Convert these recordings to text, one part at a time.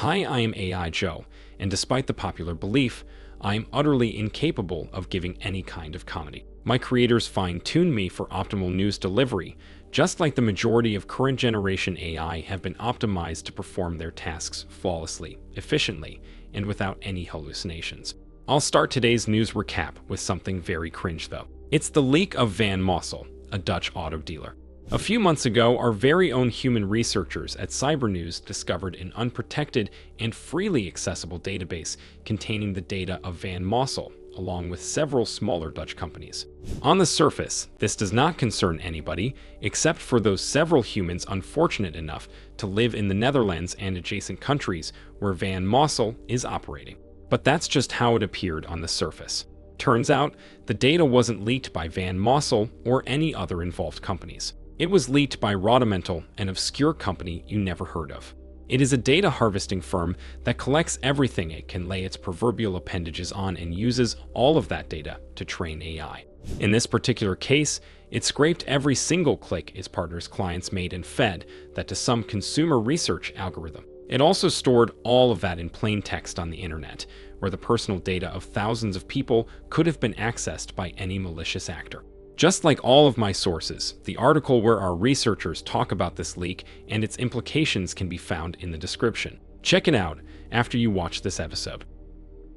Hi, I am AI Joe, and despite the popular belief, I am utterly incapable of giving any kind of comedy. My creators fine-tune me for optimal news delivery, just like the majority of current generation AI have been optimized to perform their tasks flawlessly, efficiently, and without any hallucinations. I'll start today's news recap with something very cringe though. It's the leak of Van Mossel, a Dutch auto dealer. A few months ago, our very own human researchers at Cybernews discovered an unprotected and freely accessible database containing the data of Van Mossel, along with several smaller Dutch companies. On the surface, this does not concern anybody except for those several humans unfortunate enough to live in the Netherlands and adjacent countries where Van Mossel is operating. But that's just how it appeared on the surface. Turns out, the data wasn't leaked by Van Mossel or any other involved companies. It was leaked by Fraudulent, an obscure company you never heard of. It is a data harvesting firm that collects everything it can lay its proverbial appendages on and uses all of that data to train AI. In this particular case, it scraped every single click its partners' clients made and fed that to some consumer research algorithm. It also stored all of that in plain text on the internet, where the personal data of thousands of people could have been accessed by any malicious actor. Just like all of my sources, the article where our researchers talk about this leak and its implications can be found in the description. Check it out after you watch this episode.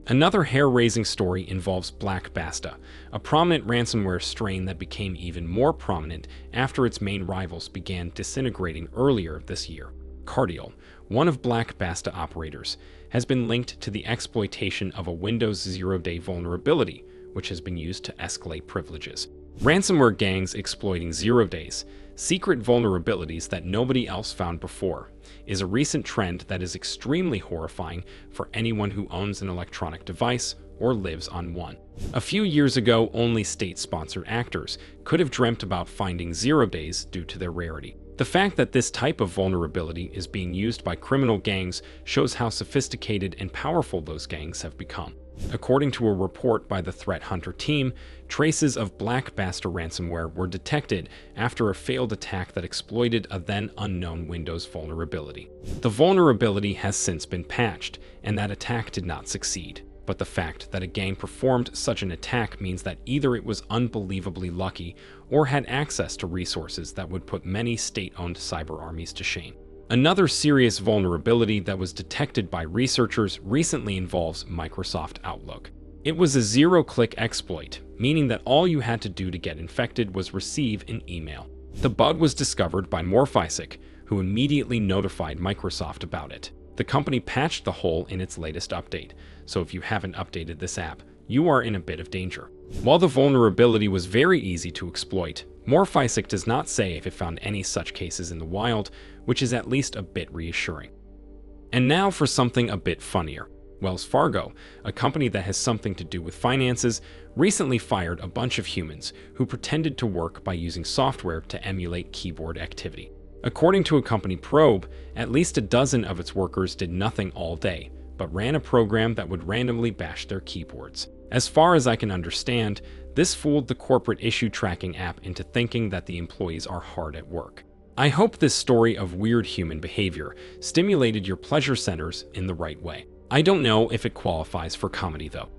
Another hair-raising story involves Basta, a prominent ransomware strain that became even more prominent after its main rivals began disintegrating earlier this year. Cardial, one of Basta operators, has been linked to the exploitation of a Windows zero-day vulnerability, which has been used to escalate privileges. Ransomware gangs exploiting 0 days, secret vulnerabilities that nobody else found before, is a recent trend that is extremely horrifying for anyone who owns an electronic device or lives on one. A few years ago, only state-sponsored actors could have dreamt about finding 0 days due to their rarity. The fact that this type of vulnerability is being used by criminal gangs shows how sophisticated and powerful those gangs have become. According to a report by the Threat Hunter team, traces of Basta ransomware were detected after a failed attack that exploited a then-unknown Windows vulnerability. The vulnerability has since been patched, and that attack did not succeed. But the fact that a gang performed such an attack means that either it was unbelievably lucky or had access to resources that would put many state-owned cyber armies to shame. Another serious vulnerability that was detected by researchers recently involves Microsoft Outlook. It was a zero-click exploit, meaning that all you had to do to get infected was receive an email. The bug was discovered by Mossel, who immediately notified Microsoft about it. The company patched the hole in its latest update, so if you haven't updated this app, you are in a bit of danger. While the vulnerability was very easy to exploit, Mossel does not say if it found any such cases in the wild, which is at least a bit reassuring. And now for something a bit funnier. Wells Fargo, a company that has something to do with finances, recently fired a bunch of humans who pretended to work by using software to emulate keyboard activity. According to a company probe, at least a dozen of its workers did nothing all day, but ran a program that would randomly bash their keyboards. As far as I can understand, this fooled the corporate issue tracking app into thinking that the employees are hard at work. I hope this story of weird human behavior stimulated your pleasure centers in the right way. I don't know if it qualifies for comedy though.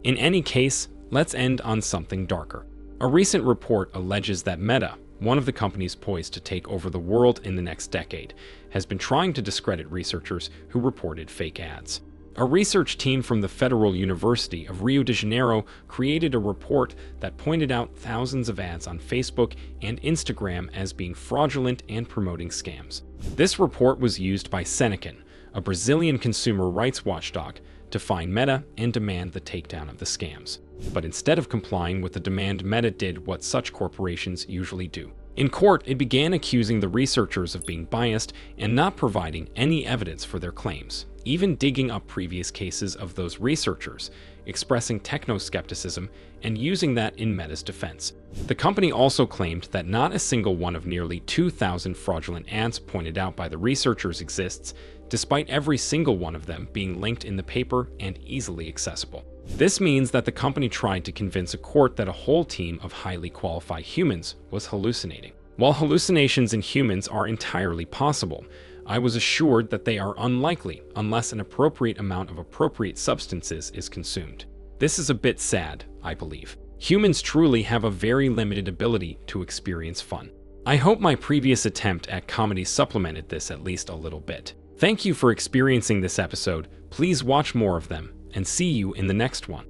In any case, let's end on something darker. A recent report alleges that Meta, one of the companies poised to take over the world in the next decade, has been trying to discredit researchers who reported fake ads. A research team from the Federal University of Rio de Janeiro created a report that pointed out thousands of ads on Facebook and Instagram as being fraudulent and promoting scams. This report was used by Cybergang, a Brazilian consumer rights watchdog, to find Meta and demand the takedown of the scams. But instead of complying with the demand, Meta did what such corporations usually do. In court, it began accusing the researchers of being biased and not providing any evidence for their claims, even digging up previous cases of those researchers, expressing techno-skepticism, and using that in Meta's defense. The company also claimed that not a single one of nearly 2,000 fraudulent ads pointed out by the researchers exists, despite every single one of them being linked in the paper and easily accessible. This means that the company tried to convince a court that a whole team of highly qualified humans was hallucinating. While hallucinations in humans are entirely possible, I was assured that they are unlikely unless an appropriate amount of appropriate substances is consumed. This is a bit sad, I believe. Humans truly have a very limited ability to experience fun. I hope my previous attempt at comedy supplemented this at least a little bit. Thank you for experiencing this episode. Please watch more of them, and see you in the next one.